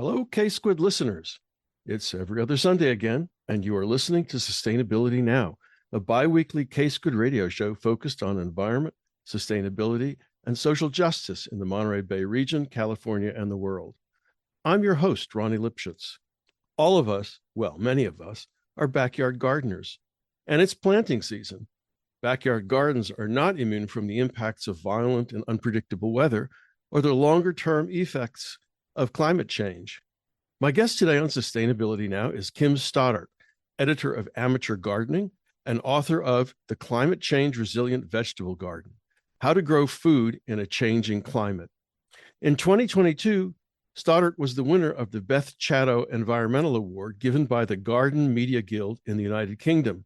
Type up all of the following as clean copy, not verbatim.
Hello, KSQD listeners. It's every other Sunday again, and you are listening to Sustainability Now, a bi-weekly KSQD radio show focused on environment, sustainability, and social justice in the Monterey Bay region, California, and the world. I'm your host, Ronnie Lipschutz. All of us, well, many of us, are backyard gardeners, and it's planting season. Backyard gardens are not immune from the impacts of violent and unpredictable weather or the longer-term effects of climate change. My guest today on Sustainability Now is Kim Stoddart, editor of Amateur Gardening and author of The Climate Change Resilient Vegetable Garden: How to Grow Food in a Changing Climate. In 2022, Stoddart was the winner of the Beth Chatto Environmental Award given by the Garden Media Guild in the United Kingdom.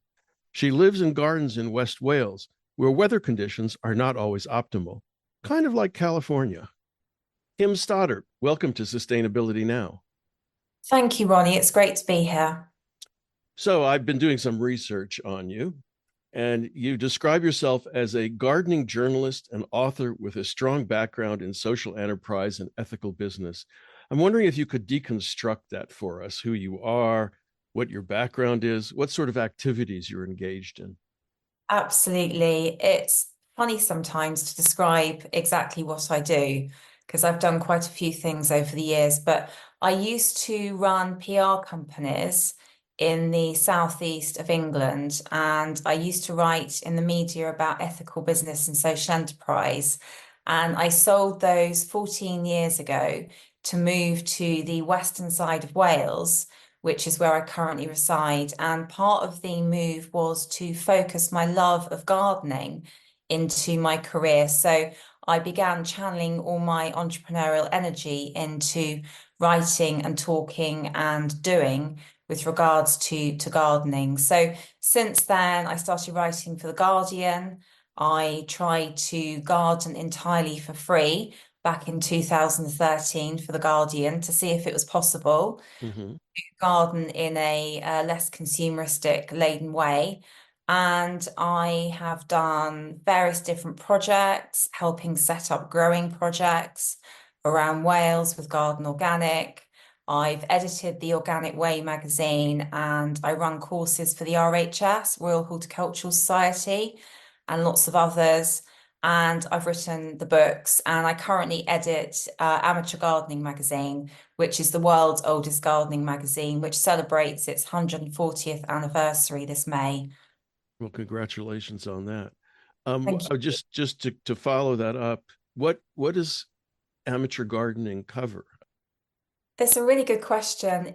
She lives in gardens in West Wales, where weather conditions are not always optimal, kind of like California. Kim Stoddart, welcome to Sustainability Now. Thank you, Ronnie. It's great to be here. So I've been doing some research on you, and you describe yourself as a gardening journalist and author with a strong background in social enterprise and ethical business. I'm wondering if you could deconstruct that for us, who you are, what your background is, what sort of activities you're engaged in. Absolutely. It's funny sometimes to describe exactly what I do because I've done quite a few things over the years, but I used to run PR companies in the southeast of England, and I used to write in the media about ethical business and social enterprise. And I sold those 14 years ago to move to the western side of Wales, which is where I currently reside. And part of the move was to focus my love of gardening into my career. So I began channeling all my entrepreneurial energy into writing and talking and doing with regards to gardening. So since then, I started writing for The Guardian. I tried to garden entirely for free back in 2013 for The Guardian to see if it was possible Mm-hmm. garden in a less consumeristic laden way. And I have done various different projects, helping set up growing projects around Wales with Garden Organic. I've edited the Organic Way magazine, and I run courses for the RHS, Royal Horticultural Society, and lots of others. And I've written the books, and I currently edit Amateur Gardening magazine, which is the world's oldest gardening magazine, which celebrates its 140th anniversary this May. Well, congratulations on that. Thank you. Just to follow that up, what does amateur gardening cover? It's a really good question.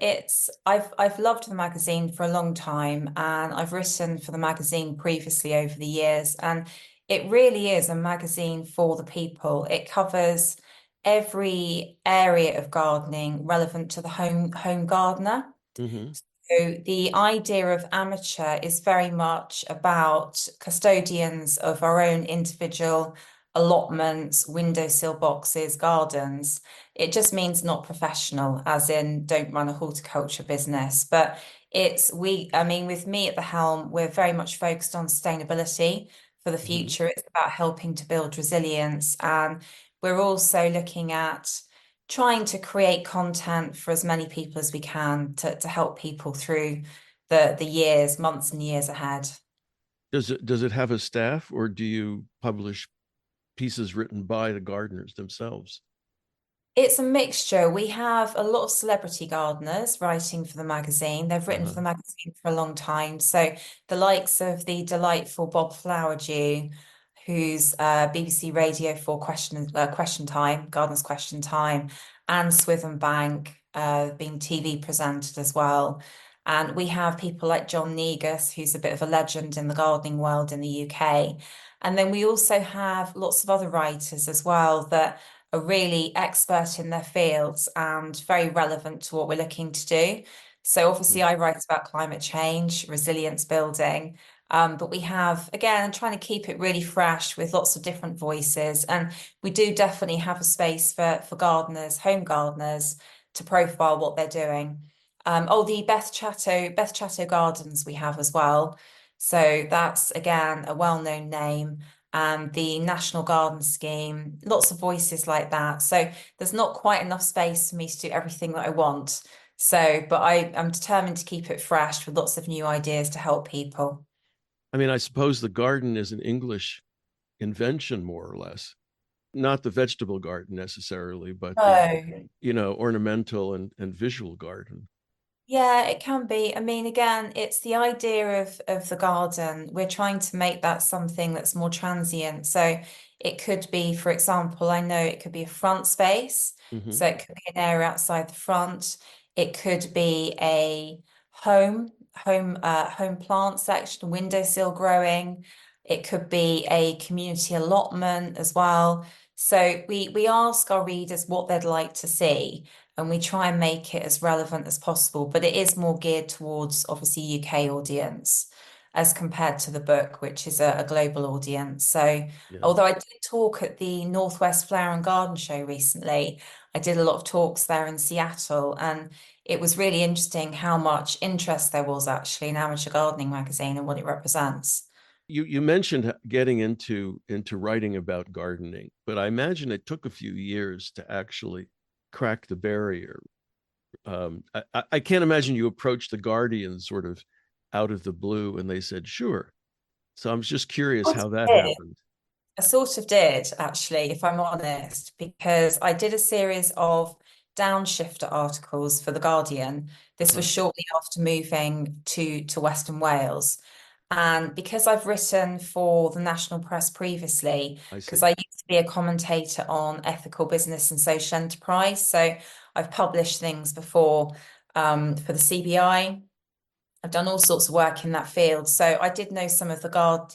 I've loved the magazine for a long time, and I've written for the magazine previously over the years, and it really is a magazine for the people. It covers every area of gardening relevant to the home gardener. Mm-hmm. So the idea of amateur is very much about custodians of our own individual allotments, windowsill boxes, gardens. It just means not professional, as in don't run a horticulture business. But I mean, with me at the helm, we're very much focused on sustainability for the Mm-hmm. future. It's about helping to build resilience. And we're also looking at trying to create content for as many people as we can to help people through the years, months and years ahead. Does it have a staff, or do you publish pieces written by the gardeners themselves? It's a mixture. We have a lot of celebrity gardeners writing for the magazine. They've written for Uh-huh. the magazine for a long time. So the likes of the delightful Bob Flowerdew, who's BBC Radio 4 Question Time, Gardener's Question Time, and Swithenbank being TV presented as well. And we have people like John Negus, who's a bit of a legend in the gardening world in the UK. And then we also have lots of other writers as well that are really expert in their fields and very relevant to what we're looking to do. So obviously I write about climate change, resilience building, but we have, again, trying to keep it really fresh with lots of different voices. And we do definitely have a space for gardeners, home gardeners, to profile what they're doing. The Beth Chatto Gardens we have as well. So that's again a well-known name. and the National Garden Scheme, lots of voices like that. So there's not quite enough space for me to do everything that I want. So, but I'm determined to keep it fresh with lots of new ideas to help people. I mean, I suppose the garden is an English invention, more or less. Not the vegetable garden necessarily, but the, Oh. ornamental and visual garden. Yeah, it can be. I mean, again, it's the idea of the garden. We're trying to make that something that's more transient. So it could be, for example, I know it could be a front space. Hmm. So it could be an area outside the front. It could be a home plant section, windowsill growing. It could be a community allotment as well. So we ask our readers what they'd like to see and we try and make it as relevant as possible, but it is more geared towards obviously UK audience as compared to the book, which is a global audience. So Yeah. although I did talk at the Northwest Flower and Garden Show recently, I did a lot of talks there in Seattle, and it was really interesting how much interest there was actually in Amateur Gardening magazine and what it represents. You mentioned getting into writing about gardening, but I imagine it took a few years to actually crack the barrier. I can't imagine you approached the Guardian sort of out of the blue and they said sure. So I'm just curious Sort how of that did. happened. I sort of did, actually, if I'm honest, because I did a series of downshifter articles for The Guardian. This was Uh-huh. shortly after moving to Western Wales. And because I've written for the national press previously, I because see. I used to be a commentator on ethical business and social enterprise, so I've published things before for the CBI. I've done all sorts of work in that field. So I did know some of the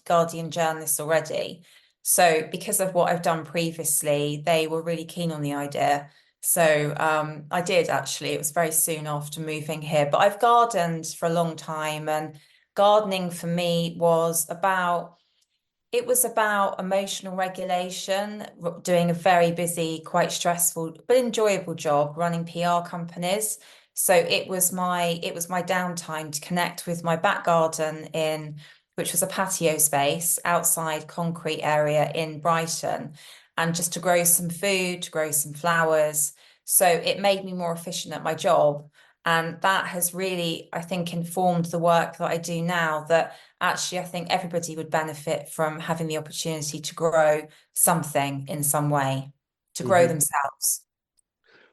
Guardian journalists already. So because of what I've done previously, they were really keen on the idea. So I did actually. It was very soon after moving here. But I've gardened for a long time, and gardening for me it was about emotional regulation, doing a very busy, quite stressful, but enjoyable job running PR companies. So it was my downtime to connect with my back garden which was a patio space outside concrete area in Brighton, and just to grow some food, to grow some flowers. So it made me more efficient at my job. And that has really, I think, informed the work that I do now, that actually I think everybody would benefit from having the opportunity to grow something in some way, to grow Hmm. themselves.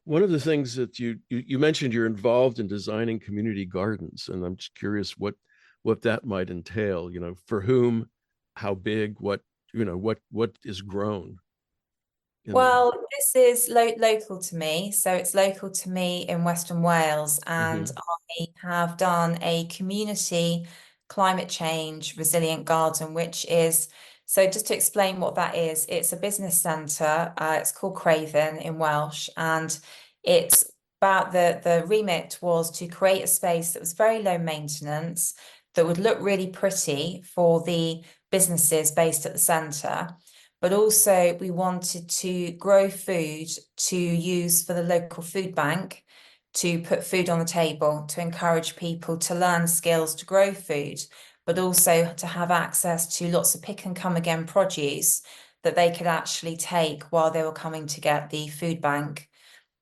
One of the things that you mentioned you're involved in designing community gardens, and I'm just curious what that might entail. For whom, how big, what is grown in them. Well, this is local to me. So it's local to me in Western Wales. And Hmm. I have done a community climate change resilient garden, which is, so just to explain what that is, it's a business centre. It's called Craven in Welsh. And it's about the remit was to create a space that was very low maintenance, that would look really pretty for the businesses based at the centre, but also we wanted to grow food to use for the local food bank, to put food on the table, to encourage people to learn skills to grow food, but also to have access to lots of pick and come again produce that they could actually take while they were coming to get the food bank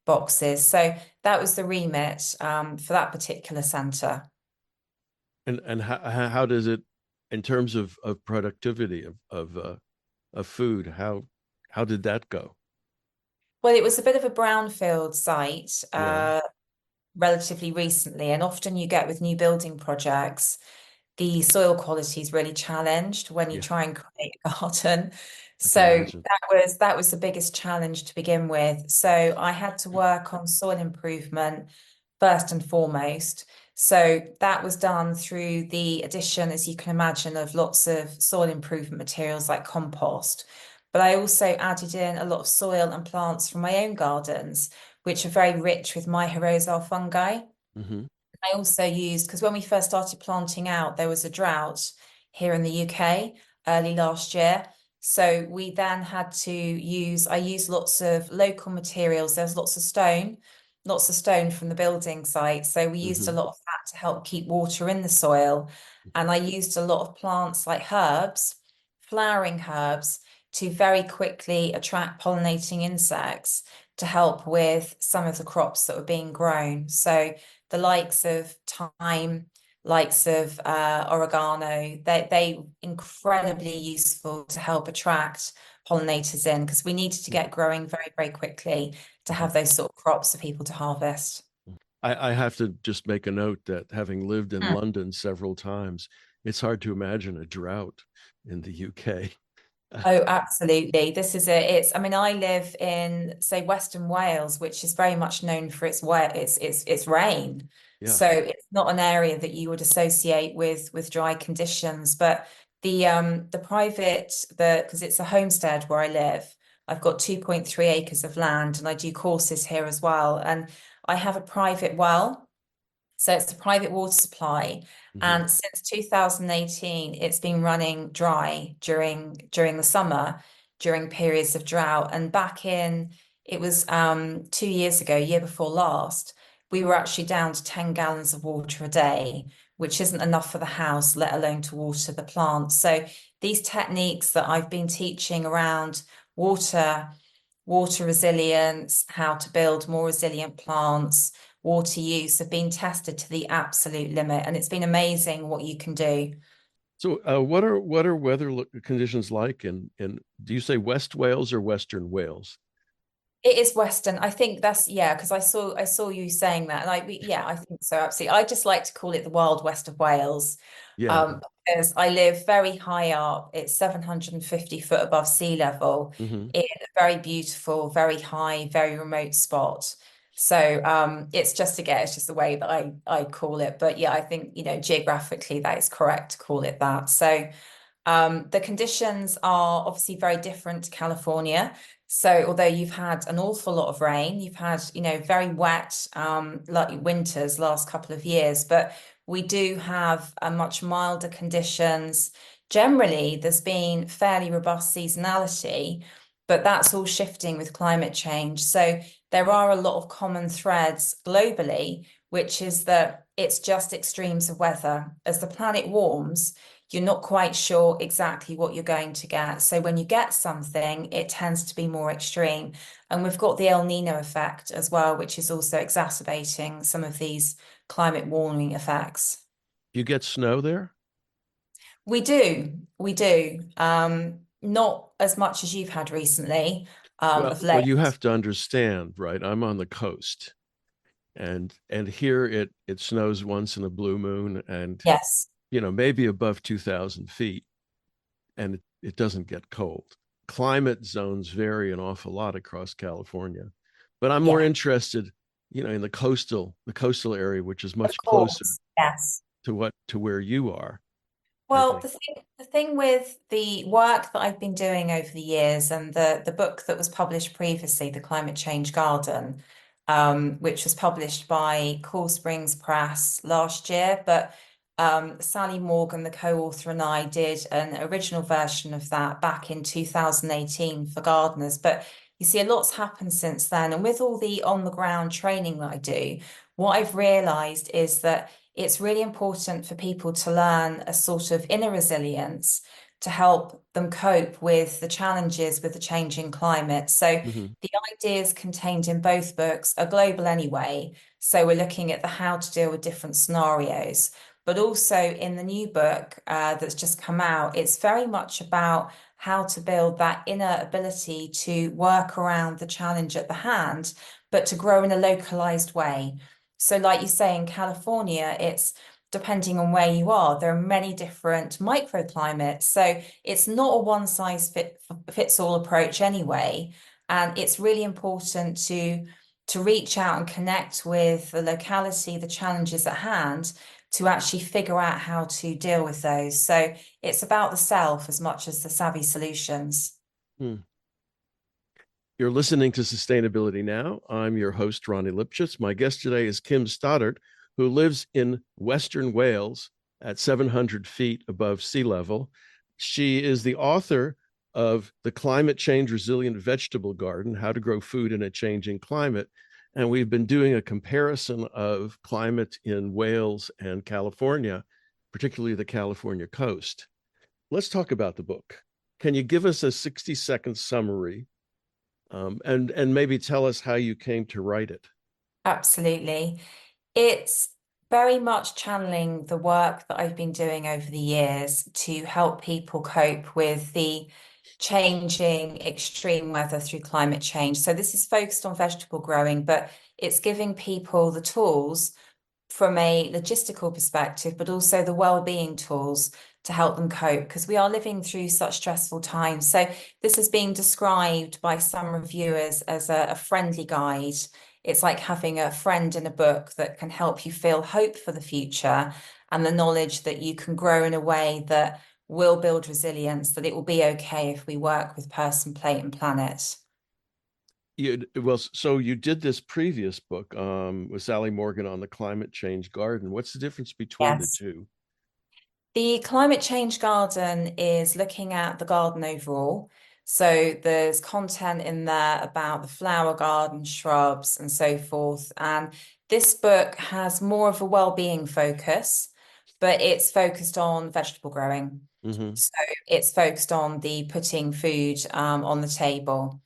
boxes. So that was the remit for that particular centre. And how does it, in terms of productivity of food, how did that go? Well, it was a bit of a brownfield site, Yeah. relatively recently, and often you get with new building projects, the soil quality is really challenged when you Yeah. try and create a garden. I can So imagine. that was the biggest challenge to begin with. So I had to work on soil improvement first and foremost. So that was done through the addition, as you can imagine, of lots of soil improvement materials like compost. But I also added in a lot of soil and plants from my own gardens, which are very rich with mycorrhizal fungi. Hmm. I also used, because when we first started planting out, there was a drought here in the UK early last year. So we then had to I used lots of local materials. There was lots of stone from the building site. So we used a Hmm. lot of that to help keep water in the soil. And I used a lot of plants like herbs flowering herbs to very quickly attract pollinating insects to help with some of the crops that were being grown. So the likes of thyme, likes of oregano, they incredibly useful to help attract pollinators in, because we needed to get growing very, very quickly to have those sort of crops for people to harvest. I have to just make a note that having lived in Mm. London several times, it's hard to imagine a drought in the UK. Oh, absolutely. This is it. I mean, I live in, say, Western Wales, which is very much known for its wet, its rain. Yeah. So it's not an area that you would associate with dry conditions. But the private, because it's a homestead where I live, I've got 2.3 acres of land and I do courses here as well. And I have a private well. So it's a private water supply. Mhm. And since 2018, it's been running dry during the summer, during periods of drought. And back in, it was 2 years ago, year before last, we were actually down to 10 gallons of water a day, which isn't enough for the house, let alone to water the plants. So these techniques that I've been teaching around water, water resilience, how to build more resilient plants, water use have been tested to the absolute limit, and it's been amazing what you can do. So, what are conditions like in do you say West Wales or Western Wales? It is Western. I think that's, yeah, because I saw you saying that, and yeah, I think so, absolutely. I just like to call it the Wild West of Wales, Yeah. um, because I live very high up. It's 750 foot above sea level Hmm. in a very beautiful, very high, very remote spot. So it's just again, it's just the way that I call it. But yeah, I think, geographically that is correct to call it that. So the conditions are obviously very different to California. So although you've had an awful lot of rain, you've had, very wet like winters last couple of years, but we do have a much milder conditions. Generally, there's been fairly robust seasonality, but that's all shifting with climate change. So there are a lot of common threads globally, which is that it's just extremes of weather. As the planet warms, you're not quite sure exactly what you're going to get. So when you get something, it tends to be more extreme. And we've got the El Nino effect as well, which is also exacerbating some of these climate warming effects. You get snow there? We do. Not as much as you've had recently, of Well, late. you have to understand, right? I'm on the coast, and here it snows once in a blue moon, and Yes. maybe above 2,000 feet, and it doesn't get cold. Climate zones vary an awful lot across California, but I'm more Yeah, interested, in the coastal area, which is of much closer course. Yes. to where you are, I Well, think. the thing with the work that I've been doing over the years and the book that was published previously, The Climate Change Garden, which was published by Cool Springs Press last year, but Sally Morgan, the co-author, and I did an original version of that back in 2018 for gardeners. But you see, a lot's happened since then. And with all the on-the-ground training that I do, what I've realized is that it's really important for people to learn a sort of inner resilience to help them cope with the challenges with the changing climate. So Mhm. the ideas contained in both books are global anyway. So we're looking at the how to deal with different scenarios. But also in the new book that's just come out, it's very much about how to build that inner ability to work around the challenge at the hand, but to grow in a localized way. So, like you say, in California, it's depending on where you are, there are many different microclimates. So it's not a one size fits all approach anyway. And it's really important to reach out and connect with the locality, the challenges at hand, to actually figure out how to deal with those. So it's about the self as much as the savvy solutions. Hmm. You're listening to Sustainability Now. I'm your host, Ronnie Lipschitz. My guest today is Kim Stoddart, who lives in Western Wales at 700 feet above sea level. She is the author of The Climate Change Resilient Vegetable Garden: How to Grow Food in a Changing Climate. And we've been doing a comparison of climate in Wales and California, particularly the California coast. Let's talk about the book. can you give us a 60-second summary, and maybe tell us how you came to write it? Absolutely. It's very much channeling the work that I've been doing over the years to help people cope with the changing extreme weather through climate change. So this is focused on vegetable growing, but it's giving people the tools from a logistical perspective, but also the well-being tools to help them cope because we are living through such stressful times. So this is being described by some reviewers as a friendly guide. It's like having a friend in a book that can help you feel hope for the future and the knowledge that you can grow in a way that will build resilience, that it will be okay if we work with person, plate, and planet. So you did this previous book with Sally Morgan on the climate change garden. What's the difference between the Yes. two? The climate change garden is looking at the garden overall. So there's content in there about the flower garden, shrubs, and so forth. And this book has more of a well-being focus, but it's focused on vegetable growing. Hmm. So it's focused on the putting food on the table,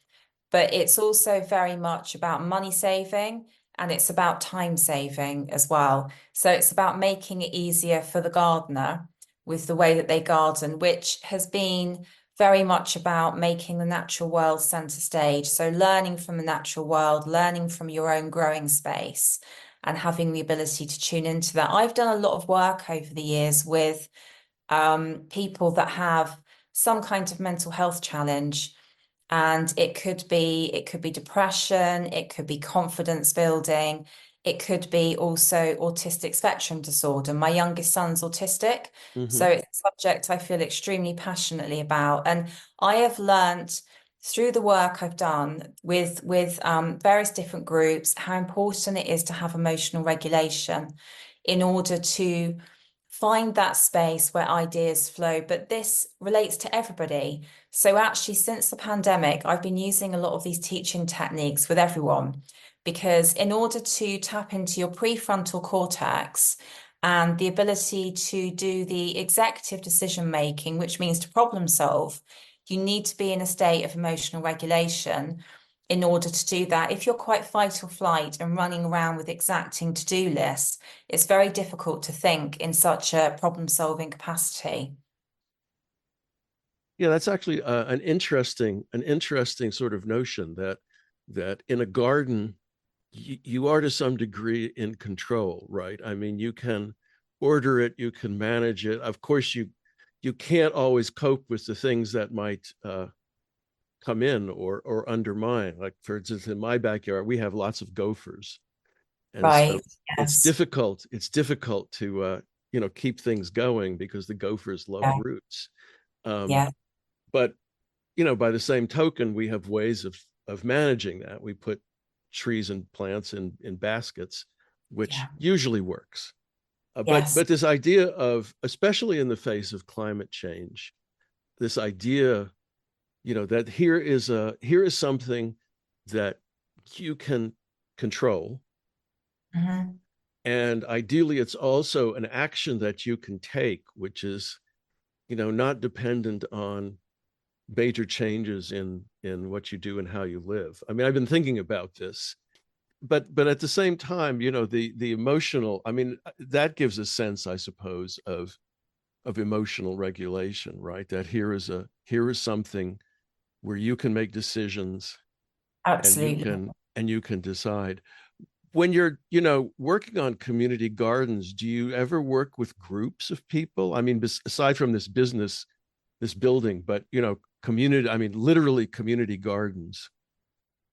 but it's also very much about money saving and it's about time saving as well. So it's about making it easier for the gardener with the way that they garden, which has been very much about making the natural world center stage. So learning from the natural world, learning from your own growing space, and having the ability to tune into that. I've done a lot of work over the years with people that have some kind of mental health challenge. And it could be depression, it could be confidence building, it could be also autistic spectrum disorder. My youngest son's autistic, Hmm. so it's a subject I feel extremely passionately about. And I have learnt through the work I've done with various different groups how important it is to have emotional regulation in order to find that space where ideas flow. But this relates to everybody. So actually, since the pandemic, I've been using a lot of these teaching techniques with everyone because in order to tap into your prefrontal cortex and the ability to do the executive decision making, which means to problem solve, you need to be in a state of emotional regulation in order to do that. If you're quite fight or flight and running around with exacting to-do lists, it's very difficult to think in such a problem-solving capacity. Yeah, that's actually an interesting sort of notion that in a garden you are to some degree in control, right? I mean, you can order it, you can manage it. Of course, you can't always cope with the things that might come in or undermine. Like for instance, in my backyard, we have lots of gophers, and so Right. Yes. it's difficult to keep things going because the gophers love Yeah. roots. Um, Yeah. but by the same token, we have ways of managing that. We put trees and plants in baskets, which Yeah. usually works. But Yes. but this idea of, especially in the face of climate change, this idea, that here is something that you can control, Hmm. and ideally it's also an action that you can take, which is not dependent on major changes in what you do and how you live. I mean, I've been thinking about this, but at the same time, the emotional, I mean, that gives a sense, I suppose, of emotional regulation, right? That here is something where you can make decisions, and you Absolutely. can and you can decide. When you're working on community gardens, do you ever work with groups of people? I mean, aside from this building, but community, I mean, literally community gardens.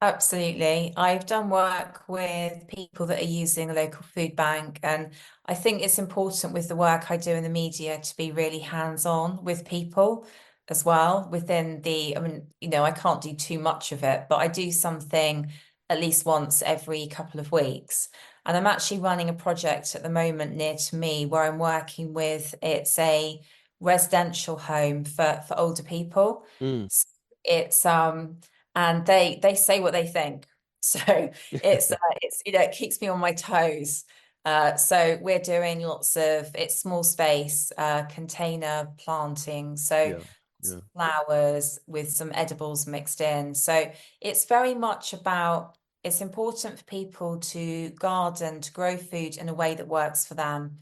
Absolutely. I've done work with people that are using a local food bank, and I think it's important with the work I do in the media to be really hands-on with people as well within I mean, I can't do too much of it, but I do something at least once every couple of weeks. And I'm actually running a project at the moment near to me where I'm working with, it's a residential home for older people. Mm. So it's and they say what they think. So it keeps me on my toes. So we're doing lots of it's small space container planting. So Yeah. Yeah. flowers with some edibles mixed in. So it's very much about it's important for people to garden, to grow food in a way that works for them.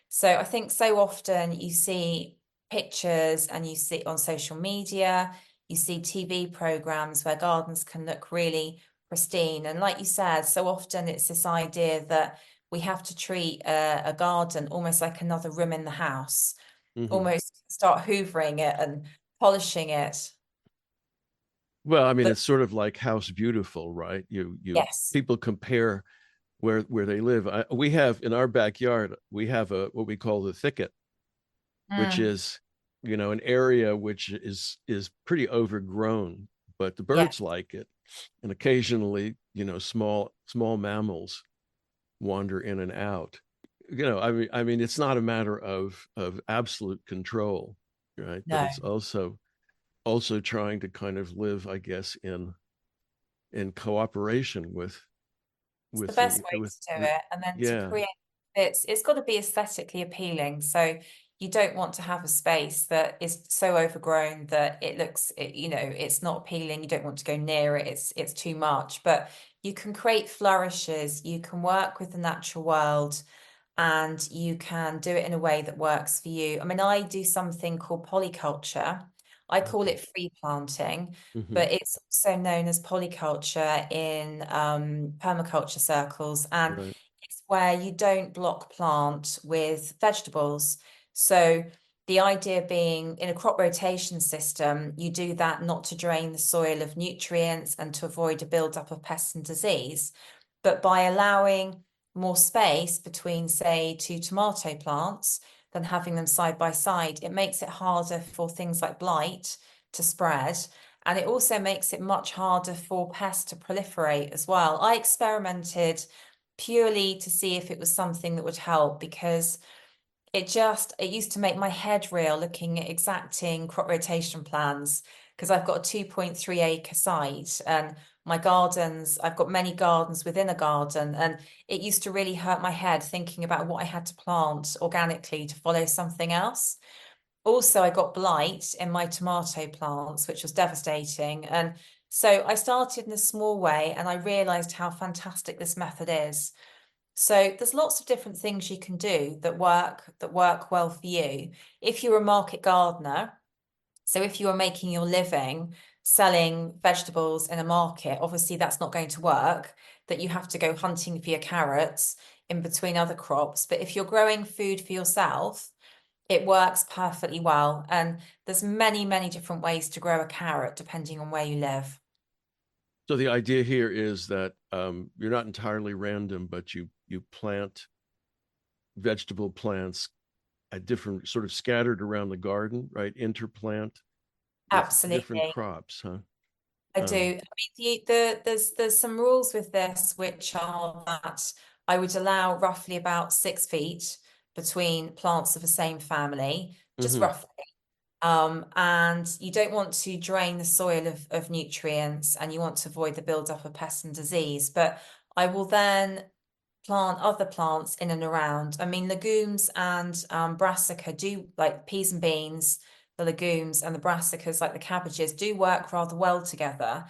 So I think so often you see pictures and you see on social media, you see TV programs where gardens can look really pristine. And like you said, so often it's this idea that we have to treat a garden almost like another room in the house, Hmm. almost start hoovering it and polishing it. Well, I mean, But it's sort of like House Beautiful, right? yes. People compare where they live. We have in our backyard, we have a what we call the thicket, which Mm, is, an area which is pretty overgrown, but the yeah, birds like it, and occasionally, small mammals wander in and out. I mean, it's not a matter of absolute control, right? But no. it's also trying to kind of live, I guess, in cooperation It's the with best the way with to do the it. And then to yeah. create it's got to be aesthetically appealing. So you don't want to have a space that is so overgrown that it looks, it's not appealing. You don't want to go near it. It's too much. But you can create flourishes. You can work with the natural world and you can do it in a way that works for you. I mean, I do something called polyculture. I call Okay. it free planting, Hmm. but it's also known as polyculture in permaculture circles. And Right. it's where you don't block plant with vegetables. So the idea being in a crop rotation system, you do that not to drain the soil of nutrients and to avoid a buildup of pests and disease, but by allowing more space between, say, two tomato plants than having them side by side, it makes it harder for things like blight to spread. And it also makes it much harder for pests to proliferate as well. I experimented purely to see if it was something that would help because it used to make my head reel looking at exacting crop rotation plans because I've got a 2.3 acre site and I've got many gardens within a garden, and it used to really hurt my head thinking about what I had to plant organically to follow something else. Also, I got blight in my tomato plants, which was devastating. And so I started in a small way and I realized how fantastic this method is. So there's lots of different things you can do that work well for you. If you're a market gardener, so if you are making your living selling vegetables in a market, obviously that's not going to work, that you have to go hunting for your carrots in between other crops. But if you're growing food for yourself, it works perfectly well. And there's many, many different ways to grow a carrot depending on where you live. So the idea here is that you're not entirely random, but you plant vegetable plants at different sort of scattered around the garden, right? Interplant with different Absolutely. crops, huh? I do. I Um, mean, there's some rules with this, which are that I would allow roughly about 6 feet between plants of the same family, just mhm. roughly. And you don't want to drain the soil of nutrients, and you want to avoid the buildup of pests and disease. But I will then plant other plants in and around. I mean, legumes and brassica do, like peas and beans, the legumes and the brassicas, like the cabbages, do work rather well together.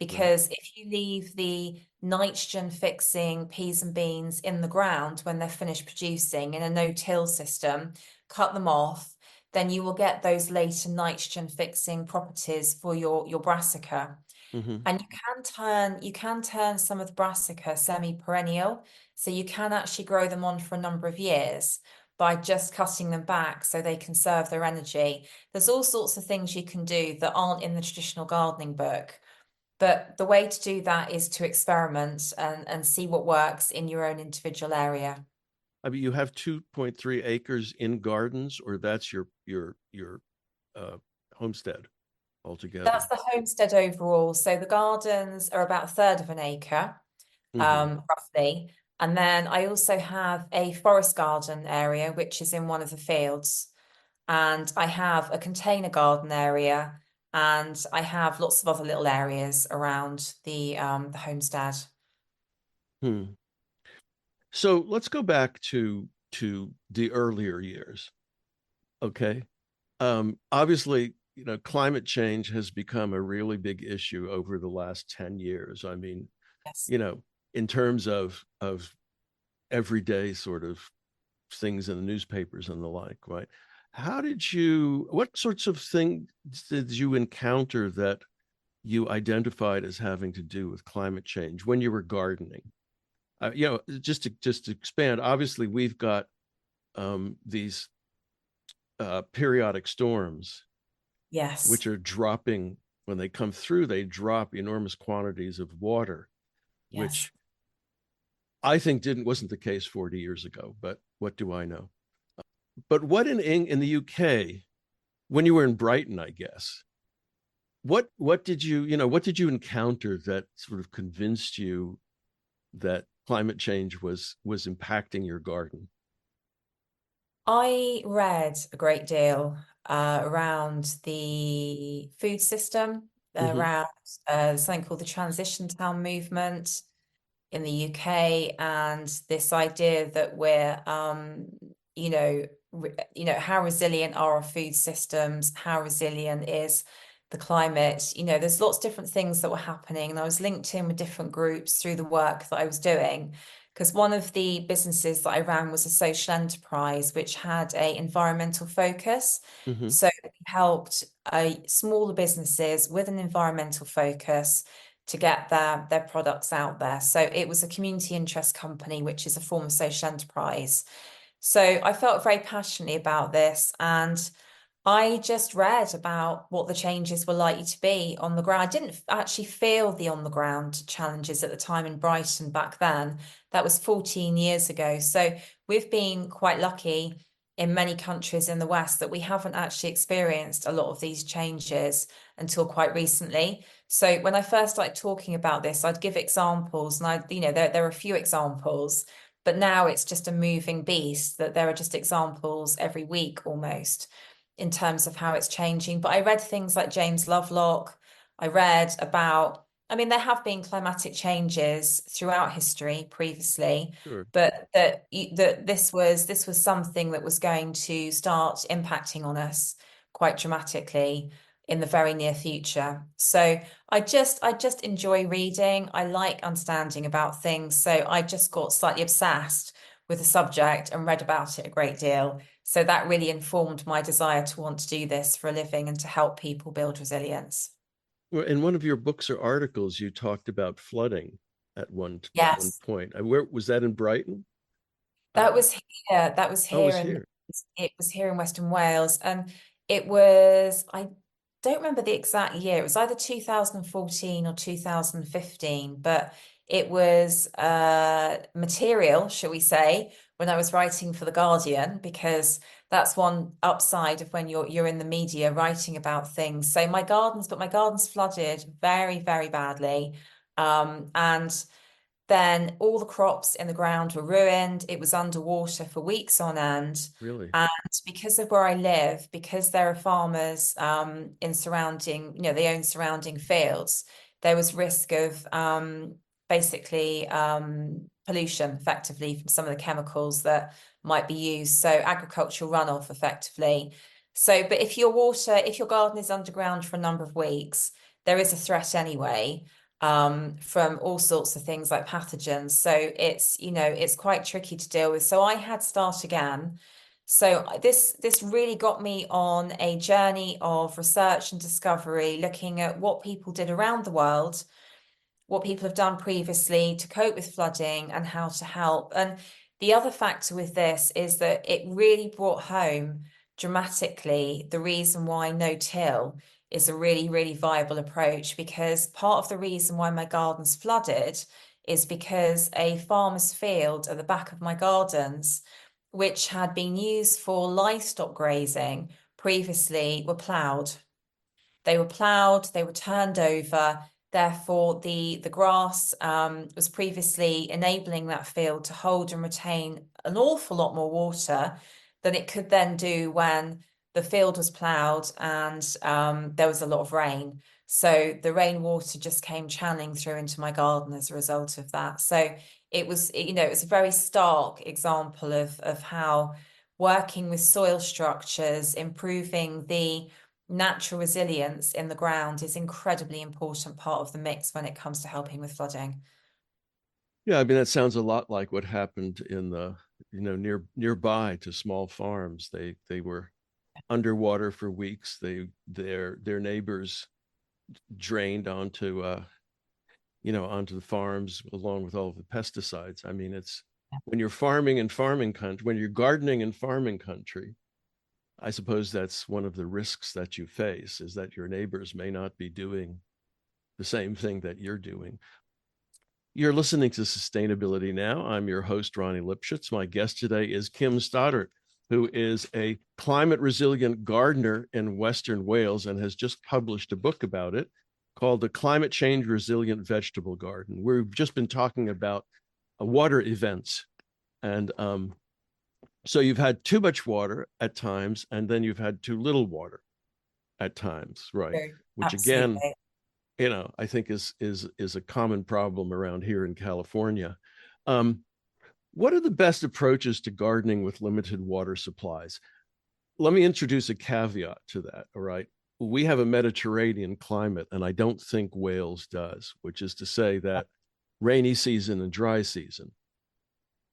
Right. Because if you leave the nitrogen fixing peas and beans in the ground when they're finished producing in a no-till system, cut them off, then you will get those later nitrogen fixing properties for your brassica. Hmm. And you can turn some of the brassica semi-perennial, so you can actually grow them on for a number of years by just cutting them back so they conserve their energy. There's all sorts of things you can do that aren't in the traditional gardening book, but the way to do that is to experiment and see what works in your own individual area. I mean, you have 2.3 acres in gardens, or that's your uh, homestead That's altogether. the homestead overall. So the gardens are about a third of an acre. Hmm. Roughly. And then I also have a forest garden area, which is in one of the fields. And I have a container garden area, and I have lots of other little areas around the homestead. Hmm. So let's go back to the earlier years. Okay. Obviously, climate change has become a really big issue over the last 10 years. I mean, Yes. in terms of everyday sort of things in the newspapers and the like, right? What sorts of things did you encounter that you identified as having to do with climate change when you were gardening? Just to expand, obviously we've got these periodic storms, Yes. which are dropping when they come through. They drop enormous quantities of water, Yes. which I think didn't wasn't the case 40 years ago. But what do I know? But what in the UK when you were in Brighton, I guess, what did what did you encounter that sort of convinced you that climate change was impacting your garden? I read a great deal around the food system, Mm-hmm. around something called the Transition Town movement in the UK, and this idea that we're, how resilient are our food systems? How resilient is the climate? There's lots of different things that were happening, and I was linked in with different groups through the work that I was doing. Because one of the businesses that I ran was a social enterprise which had a environmental focus. Mm-hmm. So we helped smaller businesses with an environmental focus to get their products out there. So it was a community interest company, which is a form of social enterprise. So I felt very passionately about this, and I just read about what the changes were likely to be on the ground. I didn't actually feel the on the ground challenges at the time in Brighton back then. That was 14 years ago. So we've been quite lucky in many countries in the West that we haven't actually experienced a lot of these changes until quite recently. So when I first started talking about this, I'd give examples, and there are a few examples, but now it's just a moving beast that there are just examples every week almost in terms of how it's changing. But I read things like James Lovelock. I read about, I mean, there have been climatic changes throughout history previously, Sure. but that this was something that was going to start impacting on us quite dramatically in the very near future. So I just enjoy reading. I like understanding about things. So I just got slightly obsessed with the subject and read about it a great deal. So that really informed my desire to want to do this for a living and to help people build resilience. Well, in one of your books or articles, you talked about flooding at one Yes, point. Where was that in Brighton? that Uh, was here. That was oh, it here, was and here. it was here in Western Wales, and it was. I don't remember the exact year. It was either 2014 or 2015, but it was material, shall we say, when I was writing for The Guardian, because that's one upside of when you're in the media writing about things. So my gardens flooded very, very badly. And then all the crops in the ground were ruined. It was underwater for weeks on end. Really? And because of where I live, because there are farmers in they own surrounding fields, there was risk of basically pollution effectively from some of the chemicals that might be used. So agricultural runoff effectively. So, but if your garden is underground for a number of weeks, there is a threat anyway from all sorts of things like pathogens. So it's quite tricky to deal with. So I had Start Again. So this really got me on a journey of research and discovery, looking at what people did around the world, what people have done previously to cope with flooding and how to help. And the other factor with this is that it really brought home dramatically the reason why no-till is a really, really viable approach, because part of the reason why my garden's flooded is because a farmer's field at the back of my gardens, which had been used for livestock grazing previously, were ploughed. They were ploughed, they were turned over. Therefore, the grass was previously enabling that field to hold and retain an awful lot more water than it could then do when the field was ploughed and there was a lot of rain. So the rainwater just came channeling through into my garden as a result of that. So it was a very stark example of how working with soil structures, improving natural resilience in the ground is incredibly important part of the mix when it comes to helping with flooding. Yeah, I mean that sounds a lot like what happened in the, nearby to small farms. They were underwater for weeks. Their neighbors drained onto the farms along with all of the pesticides. I mean, it's when you're farming in farming country, when you're gardening in farming country, I suppose that's one of the risks that you face, is that your neighbors may not be doing the same thing that you're doing. You're listening to Sustainability Now. I'm your host, Ronnie Lipschitz. My guest today is Kim Stoddart, who is a climate resilient gardener in Western Wales and has just published a book about it called The Climate Change Resilient Vegetable Garden. We've just been talking about water events. And so you've had too much water at times, and then you've had too little water at times, right? True. Which again, Absolutely. I think is a common problem around here in California. Um, what are the best approaches to gardening with limited water supplies? Let me introduce a caveat to that. All right. We have a Mediterranean climate, and I don't think Wales does, which is to say that rainy season and dry season.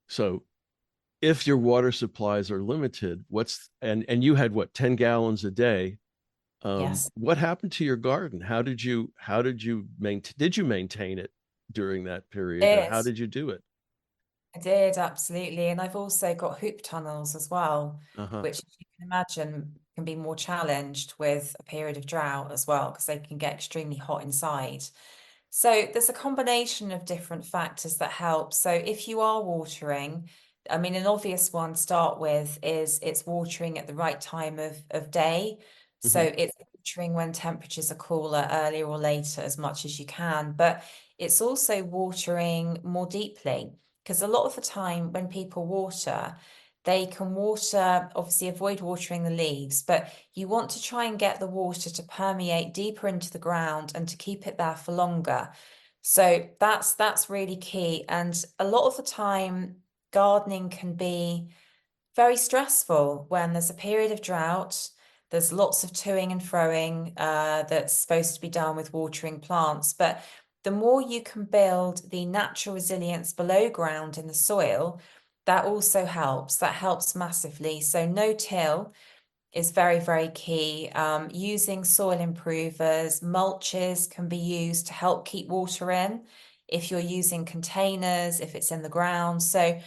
So if your water supplies are limited, and you had what, 10 gallons a day? Yes, What happened to your garden? Did you maintain it during that period, and it how is. did you do it? I did, absolutely. And I've also got hoop tunnels as well, Uh-huh. which, as you can imagine, can be more challenged with a period of drought as well, because they can get extremely hot inside. So there's a combination of different factors that help. So if you are watering, I mean, an obvious one to start with is it's watering at the right time of day. So Hmm. it's watering when temperatures are cooler, earlier or later, as much as you can. But it's also watering more deeply, because a lot of the time when people water, they can water, obviously avoid watering the leaves, but you want to try and get the water to permeate deeper into the ground and to keep it there for longer. So that's really key. And a lot of the time, gardening can be very stressful when there's a period of drought. There's lots of toing and froing that's supposed to be done with watering plants. But the more you can build the natural resilience below ground in the soil, that also helps. That helps massively. So no-till is very, very key. Using soil improvers, mulches can be used to help keep water in. If you're using containers, if it's in the ground. So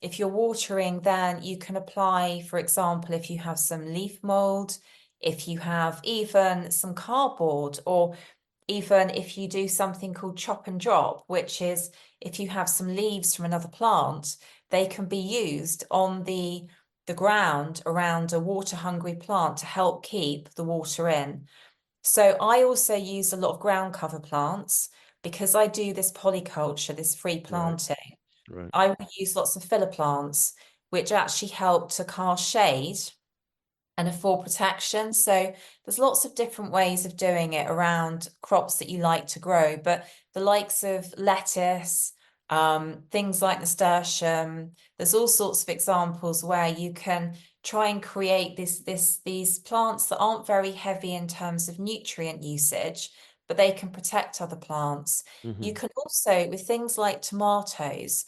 if you're watering, then you can apply, for example, if you have some leaf mold, if you have even some cardboard, or even if you do something called chop and drop, which is if you have some leaves from another plant, they can be used on the ground around a water hungry plant to help keep the water in. So I also use a lot of ground cover plants because I do this polyculture, this free Right, planting. right. I will use lots of filler plants, which actually help to cast shade and afford protection. So there's lots of different ways of doing it around crops that you like to grow, but the likes of lettuce, things like nasturtium, there's all sorts of examples where you can try and create these plants that aren't very heavy in terms of nutrient usage, but they can protect other plants. You Hmm. can also, with things like tomatoes,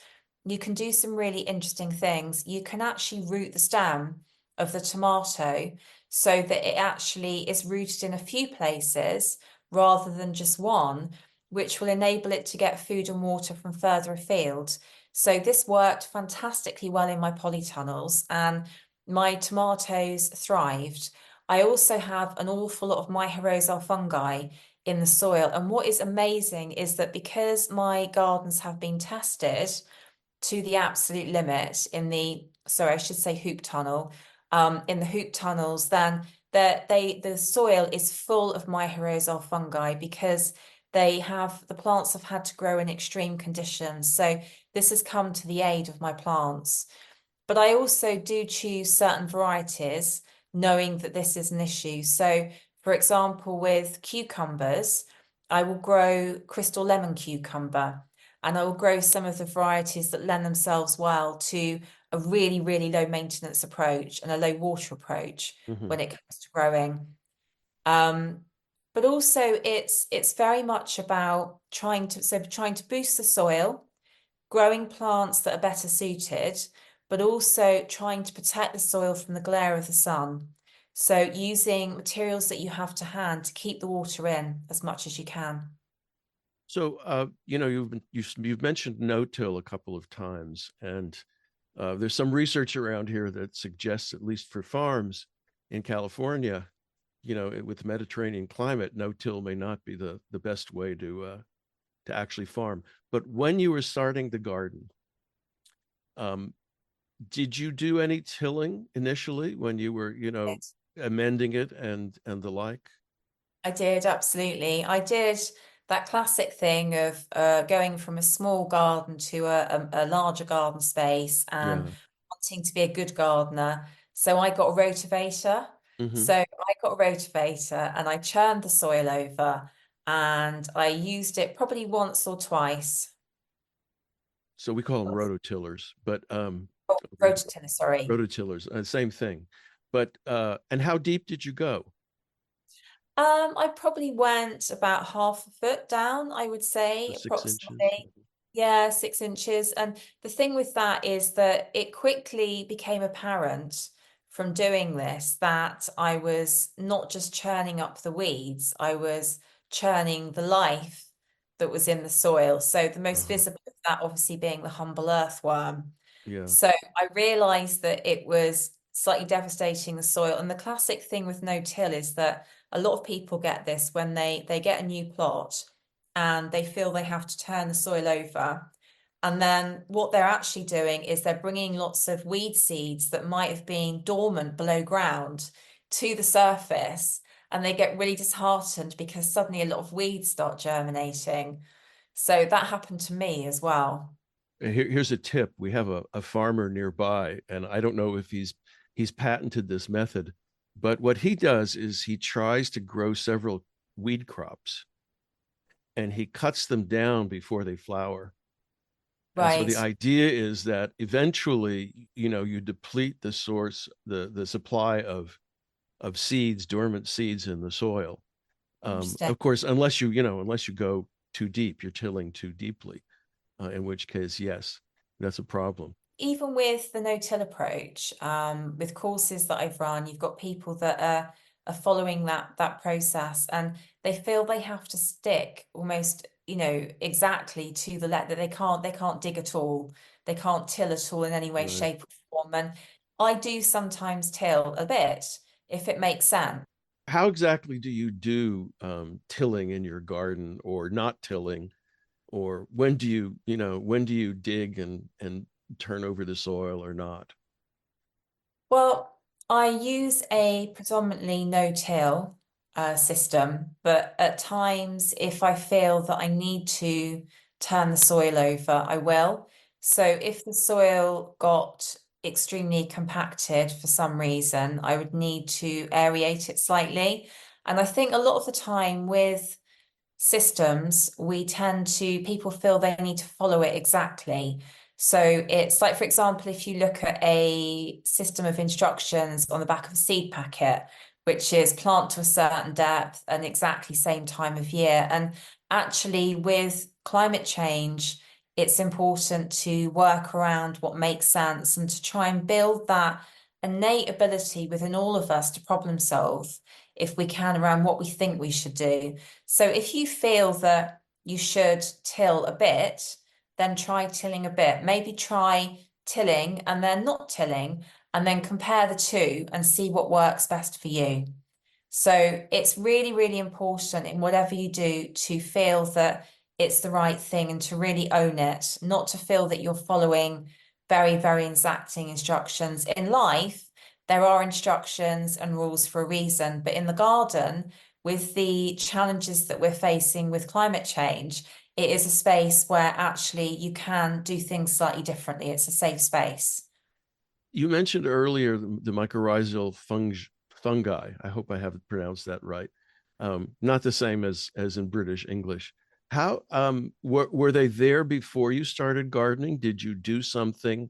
you can do some really interesting things. You can actually root the stem of the tomato so that it actually is rooted in a few places rather than just one, which will enable it to get food and water from further afield. So this worked fantastically well in my polytunnels and my tomatoes thrived. I also have an awful lot of mycorrhizal fungi in the soil. And what is amazing is that because my gardens have been tested to the absolute limit in sorry, I should say hoop tunnel, in the hoop tunnels, then the soil is full of mycorrhizal fungi because the plants have had to grow in extreme conditions. So this has come to the aid of my plants. But I also do choose certain varieties, knowing that this is an issue. So, for example, with cucumbers, I will grow crystal lemon cucumber, and I will grow some of the varieties that lend themselves well to a really, really low maintenance approach and a low water approach Hmm. when it comes to growing. Um, but also it's very much about trying to boost the soil, growing plants that are better suited, but also trying to protect the soil from the glare of the sun. So using materials that you have to hand to keep the water in as much as you can. So, you've mentioned no-till a couple of times, and there's some research around here that suggests, at least for farms in California, with the Mediterranean climate, no-till may not be the best way to actually farm. But when you were starting the garden, um, did you do any tilling initially when you were, amending it and the like? I did, absolutely. I did that classic thing of going from a small garden to a larger garden space and Yeah. wanting to be a good gardener. So I got a rotavator. Hmm. So I got a rotavator and I churned the soil over and I used it probably once or twice. So we call them rototillers, but Oh, rototiller, sorry. rototillers, same thing. But and how deep did you go? I probably went about half a foot down, I would So say, 6 inches. approximately. Yeah, 6 inches. And the thing with that is that it quickly became apparent from doing this that I was not just churning up the weeds, I was churning the life that was in the soil. So the most Uh-huh. visible of that obviously being the humble earthworm. Yeah. So I realized that it was slightly devastating the soil. And the classic thing with no-till is that a lot of people get this when they get a new plot and they feel they have to turn the soil over. And then what they're actually doing is they're bringing lots of weed seeds that might have been dormant below ground to the surface. And they get really disheartened because suddenly a lot of weeds start germinating. So that happened to me as well. Here's a tip. We have a farmer nearby, and I don't know if he's patented this method, but what he does is he tries to grow several weed crops and he cuts them down before they flower. And so the Right. idea is that eventually, you deplete the source, the supply of seeds, dormant seeds in the soil. Interesting. Of course, unless you go too deep, you're tilling too deeply, in which case, yes, that's a problem. Even with the no-till approach, with courses that I've run, you've got people that are following that process and they feel they have to stick almost, exactly to the let that they can't dig at all, they can't till at all in any way, Right. shape, or form. And I do sometimes till a bit if it makes sense. How exactly do you do tilling in your garden, or not tilling, or when do you dig and turn over the soil or not? Well, I use a predominantly no-till system, but at times, if I feel that I need to turn the soil over, I will. So if the soil got extremely compacted for some reason, I would need to aerate it slightly. And I think a lot of the time with systems, people feel they need to follow it exactly. So it's like, for example, if you look at a system of instructions on the back of a seed packet, which is plant to a certain depth and exactly same time of year. And actually, with climate change, it's important to work around what makes sense and to try and build that innate ability within all of us to problem solve if we can around what we think we should do. So if you feel that you should till a bit, then try tilling a bit. Maybe try tilling and then not tilling, and then compare the two and see what works best for you. So it's really, really important in whatever you do to feel that it's the right thing and to really own it, not to feel that you're following very, very exacting instructions. In life, there are instructions and rules for a reason, but in the garden, with the challenges that we're facing with climate change, it is a space where actually you can do things slightly differently. It's a safe space. You mentioned earlier the mycorrhizal fungi. I hope I have pronounced that right. Not the same as in British English. How were they there before you started gardening? Did you do something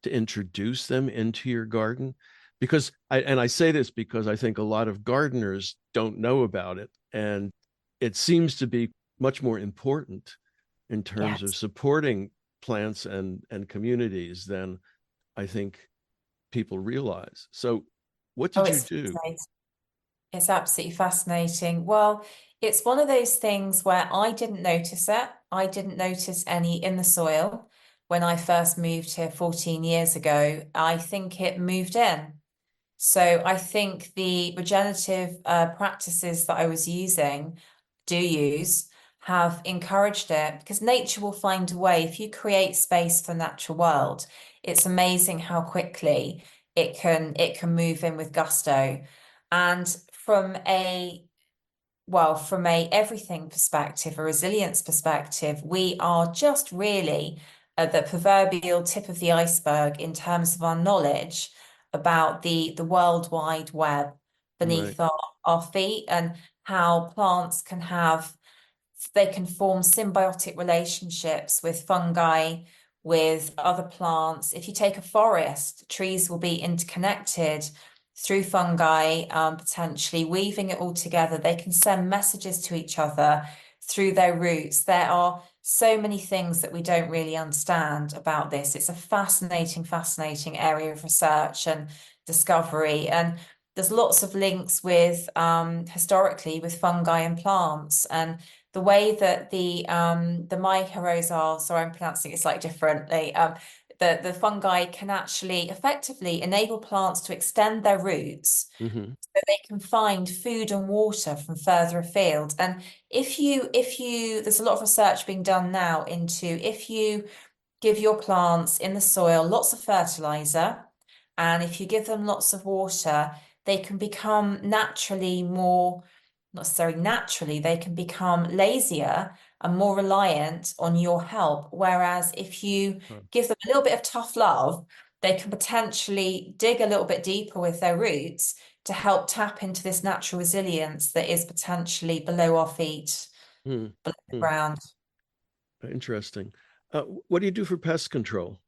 to introduce them into your garden? because I say this because I think a lot of gardeners don't know about it, and it seems to be much more important in terms of Yes. supporting plants and communities than I think people realize. So, what Oh, did you it's do? fascinating. It's absolutely fascinating. Well, it's one of those things where I didn't notice it. I didn't notice any in the soil when I first moved here 14 years ago. I think it moved in. So I think the regenerative practices that I was using, do use, have encouraged it because nature will find a way. If you create space for the natural world, it's amazing how quickly it can move in with gusto. And from a everything perspective, a resilience perspective, we are just really at the proverbial tip of the iceberg in terms of our knowledge about the World Wide Web Right. beneath our feet and how plants they can form symbiotic relationships with fungi, with other plants. If you take a forest, trees will be interconnected through fungi, potentially weaving it all together. They can send messages to each other through their roots. There are so many things that we don't really understand about this. It's a fascinating, fascinating area of research and discovery. And there's lots of links with historically with fungi and plants. And the way that the mycorrhizal, sorry, I'm pronouncing it slightly differently. The fungi can actually effectively enable plants to extend their roots Mm-hmm. so they can find food and water from further afield. And there's a lot of research being done now into if you give your plants in the soil lots of fertilizer, and if you give them lots of water, they can become naturally more, not necessarily naturally, they can become lazier and more reliant on your help. Whereas if you Huh. give them a little bit of tough love, they can potentially dig a little bit deeper with their roots to help tap into this natural resilience that is potentially below our feet, Hmm. below the Hmm. ground. Interesting. What do you do for pest control?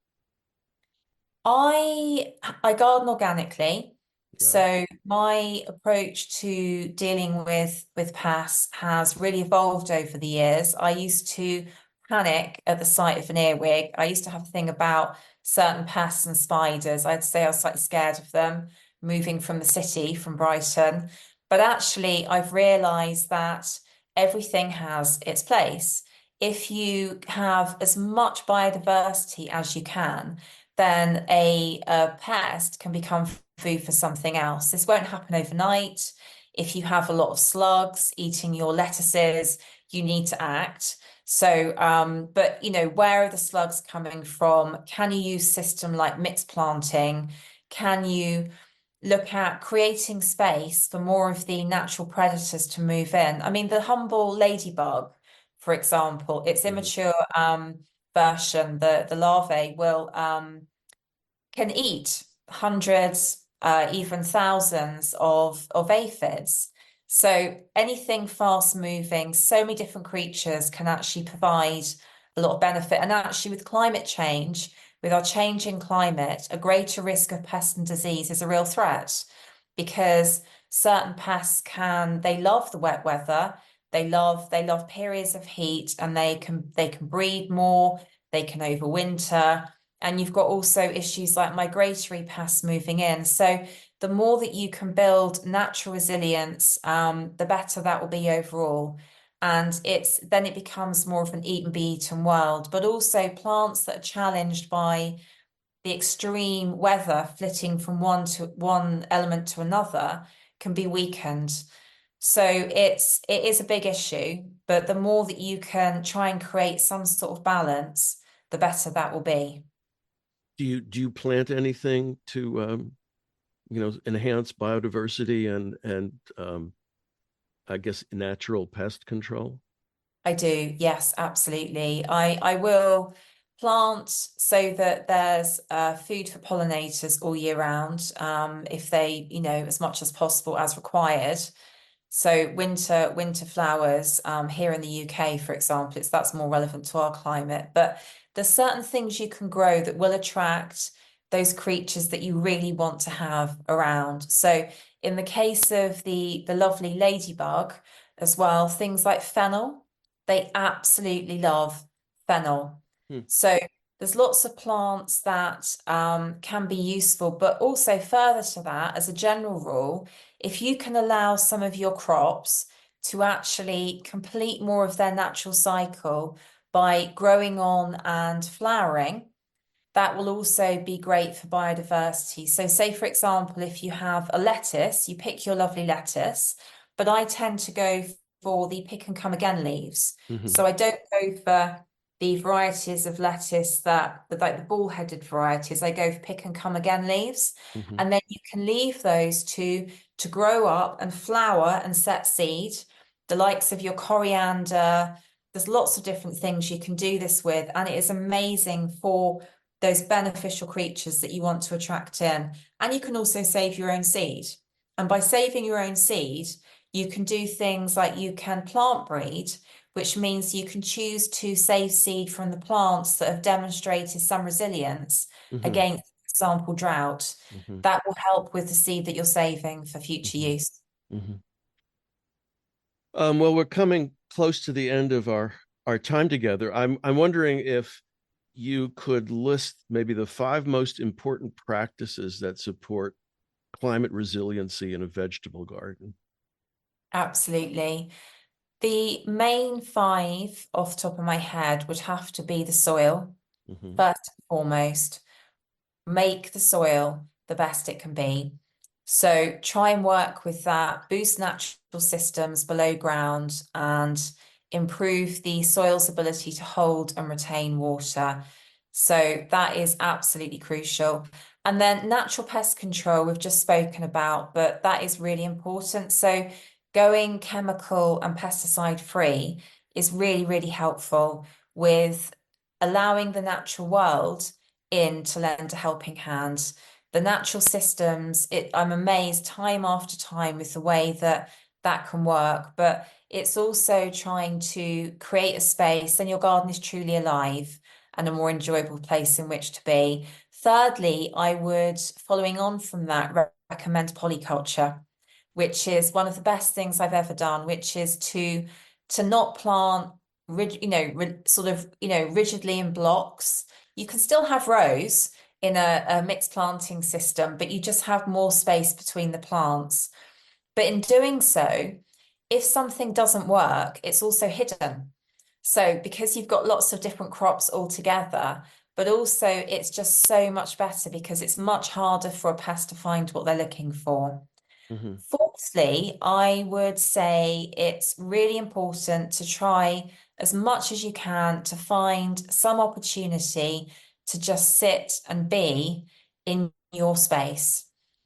I garden organically, Yeah. so my approach to dealing with pests has really evolved over the years. I used to panic at the sight of an earwig. I used to have a thing about certain pests and spiders. I'd say I was slightly scared of them moving from the city, from Brighton. But actually, I've realized that everything has its place. If you have as much biodiversity as you can, then a pest can become food for something else. This won't happen overnight. If you have a lot of slugs eating your lettuces, you need to act. So, but where are the slugs coming from? Can you use system like mixed planting? Can you look at creating space for more of the natural predators to move in? I mean, the humble ladybug, for example, its Right. immature version, the larvae will can eat hundreds, even thousands of aphids. So anything fast moving, so many different creatures can actually provide a lot of benefit. And actually, with climate change, with our changing climate, a greater risk of pest and disease is a real threat because certain pests they love the wet weather, they love periods of heat, and they can breed more, they can overwinter. And you've got also issues like migratory pests moving in. So the more that you can build natural resilience, the better that will be overall. And it becomes more of an eat and be eaten world, but also plants that are challenged by the extreme weather flitting from one element to another can be weakened. So it is a big issue, but the more that you can try and create some sort of balance, the better that will be. Do you plant anything to enhance biodiversity and I guess natural pest control? I do, yes, absolutely. I will plant so that there's food for pollinators all year round, if they, as much as possible as required. So winter flowers, here in the UK, for example, that's more relevant to our climate. But there's certain things you can grow that will attract those creatures that you really want to have around. So in the case of the lovely ladybug as well, things like fennel, they absolutely love fennel. Hmm. So there's lots of plants that can be useful, but also further to that, as a general rule, if you can allow some of your crops to actually complete more of their natural cycle by growing on and flowering, that will also be great for biodiversity. So say, for example, if you have a lettuce, you pick your lovely lettuce, but I tend to go for the pick and come again leaves. Hmm. So I don't go for the varieties of lettuce that, like the ball-headed varieties, I go for pick and come again leaves. Hmm. And then you can leave those to grow up and flower and set seed, the likes of your coriander. There's lots of different things you can do this with, and it is amazing for those beneficial creatures that you want to attract in. And you can also save your own seed. And by saving your own seed, you can do things like you can plant breed, which means you can choose to save seed from the plants that have demonstrated some resilience Hmm. against, for example, drought. Hmm. That will help with the seed that you're saving for future Hmm. use. Hmm. Well, we're coming close to the end of our time together. I'm wondering if you could list maybe the five most important practices that support climate resiliency in a vegetable garden. Absolutely. The main five off the top of my head would have to be the soil, Hmm. first and foremost. Make the soil the best it can be. So try and work with that, boost natural systems below ground, and improve the soil's ability to hold and retain water. So that is absolutely crucial. And then natural pest control, we've just spoken about, but that is really important. So going chemical and pesticide free is really, really helpful with allowing the natural world in to lend a helping hand. The natural systems, I'm amazed time after time with the way that that can work, but it's also trying to create a space, and your garden is truly alive and a more enjoyable place in which to be. Thirdly, I would, following on from that, recommend polyculture, which is one of the best things I've ever done, which is to not plant rigidly in blocks. You can still have rows in a mixed planting system, but you just have more space between the plants. But in doing so, if something doesn't work, it's also hidden. So because you've got lots of different crops all together, but also it's just so much better because it's much harder for a pest to find what they're looking for. Hmm. Fourthly, I would say it's really important to try as much as you can to find some opportunity to just sit and be in your space,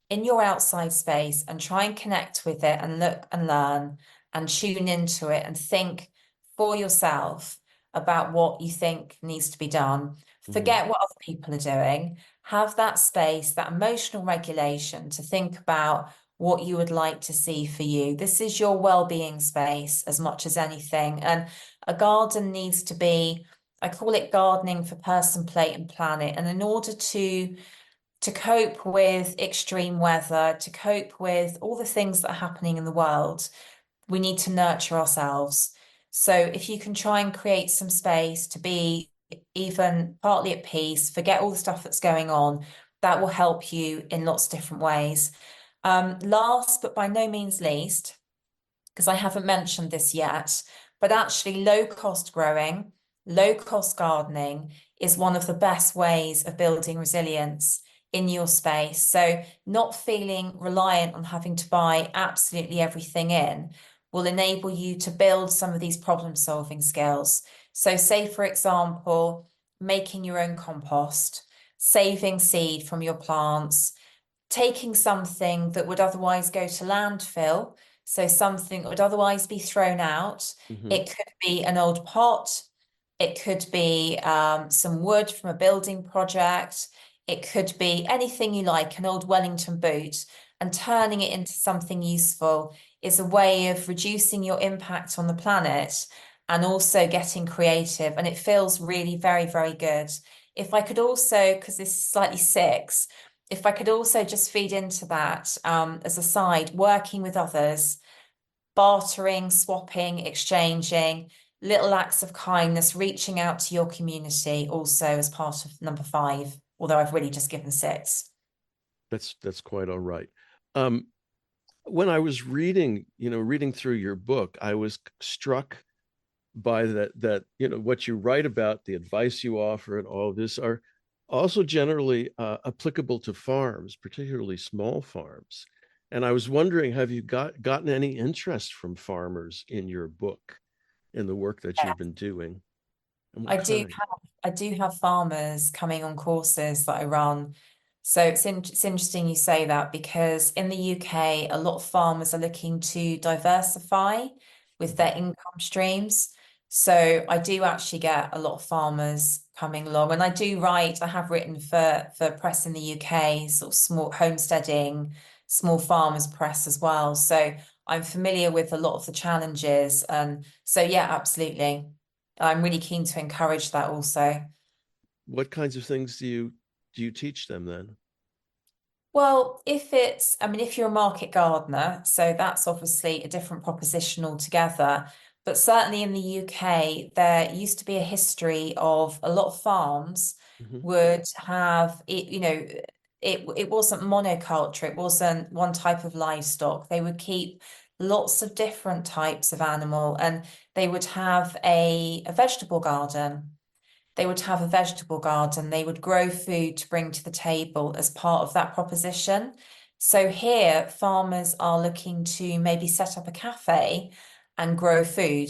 in your outside space, and try and connect with it and look and learn and tune into it and think for yourself about what you think needs to be done. Hmm. Forget what other people are doing. Have that space, that emotional regulation to think about what you would like to see for you. This is your well-being space as much as anything. And a garden needs to be, I call it gardening for person, plate, and planet. And in order to cope with extreme weather, to cope with all the things that are happening in the world, we need to nurture ourselves. So if you can try and create some space to be even partly at peace, forget all the stuff that's going on, that will help you in lots of different ways. Last but by no means least, because I haven't mentioned this yet, but actually low cost growing, low cost gardening is one of the best ways of building resilience in your space. So not feeling reliant on having to buy absolutely everything in will enable you to build some of these problem solving skills. So say, for example, making your own compost, saving seed from your plants, taking something that would otherwise go to landfill, so something that would otherwise be thrown out. Hmm. It could be an old pot, it could be some wood from a building project, it could be anything you like, an old Wellington boot, and turning it into something useful is a way of reducing your impact on the planet and also getting creative. And it feels really very, very good. if I could also, because this is slightly six, if I could also just feed into that as a side, working with others, bartering, swapping, exchanging, little acts of kindness, reaching out to your community also as part of number five, although I've really just given six. That's quite all right. Um, when I was reading through your book, I was struck by that what you write about, the advice you offer, and all of this are also generally applicable to farms, particularly small farms. And I was wondering, have you gotten any interest from farmers in your book, in the work that you've been doing? And what I do kind? I do have farmers coming on courses that I run. So it's interesting you say that because in the UK, a lot of farmers are looking to diversify with Mhm. their income streams. So I do actually get a lot of farmers coming along, and I have written for press in the UK, sort of small homesteading, small farmers press as well. So I'm familiar with a lot of the challenges, and so yeah, absolutely. I'm really keen to encourage that also. What kinds of things do you teach them then? Well, I mean, if you're a market gardener, so that's obviously a different proposition altogether. But certainly in the UK, there used to be a history of a lot of farms Mhm. would have it, it wasn't monoculture, it wasn't one type of livestock. They would keep lots of different types of animal, and they would have a vegetable garden. They would have a vegetable garden, they would grow food to bring to the table as part of that proposition. So here, farmers are looking to maybe set up a cafe and grow food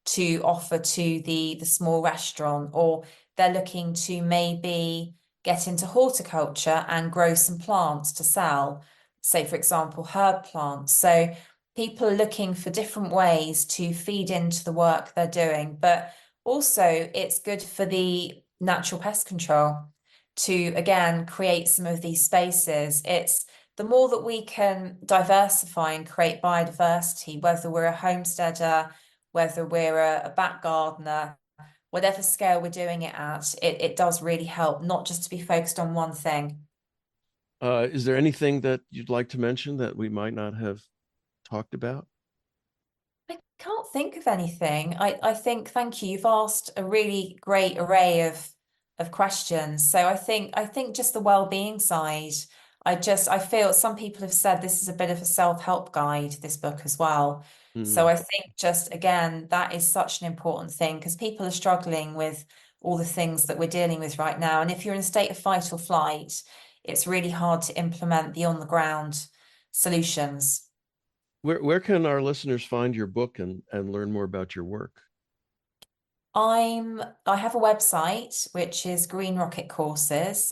to offer to the small restaurant, or they're looking to maybe get into horticulture and grow some plants to sell, say, for example, herb plants. So people are looking for different ways to feed into the work they're doing, but also, it's good for the natural pest control to, again, create some of these spaces. It's the more that we can diversify and create biodiversity, whether we're a homesteader, whether we're a back gardener, whatever scale we're doing it at, it does really help not just to be focused on one thing. Is there anything that you'd like to mention that we might not have talked about? I can't think of anything. I think, thank you. You've asked a really great array of questions. So I think just the well-being side. I feel some people have said this is a bit of a self-help guide, this book as well. So Mm. I think just again, that is such an important thing because people are struggling with all the things that we're dealing with right now. And if you're in a state of fight or flight, it's really hard to implement the on-the-ground solutions. Where can our listeners find your book and learn more about your work? I have a website which is Green Rocket Courses,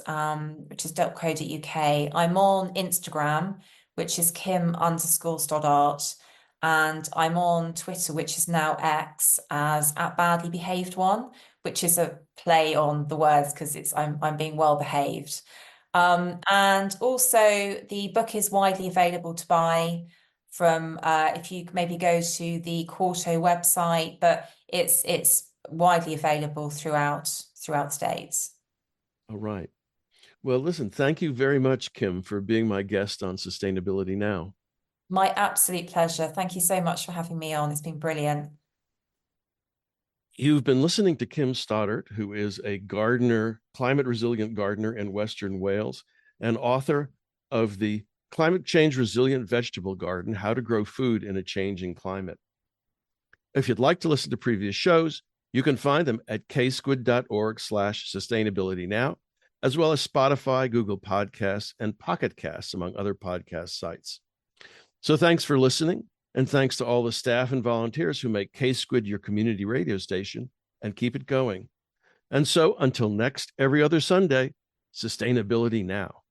which is .co.uk. I'm on Instagram, which is Kim_Stoddart, and I'm on Twitter, which is now X, as at Badly Behaved One, which is a play on the words because I'm being well behaved. And also the book is widely available to buy from if you maybe go to the Quarto website, but it's widely available throughout the States. All right. Well, listen, thank you very much, Kim, for being my guest on Sustainability Now. My absolute pleasure. Thank you so much for having me on. It's been brilliant. You've been listening to Kim Stoddart, who is a gardener, climate resilient gardener in Western Wales, and author of the Climate Change Resilient Vegetable Garden: How to Grow Food in a Changing Climate. If you'd like to listen to previous shows, you can find them at ksqd.org/sustainability now, as well as Spotify, Google Podcasts, and Pocket Casts, among other podcast sites. So thanks for listening, and thanks to all the staff and volunteers who make KSQD your community radio station and keep it going. And so until next every other Sunday, Sustainability Now.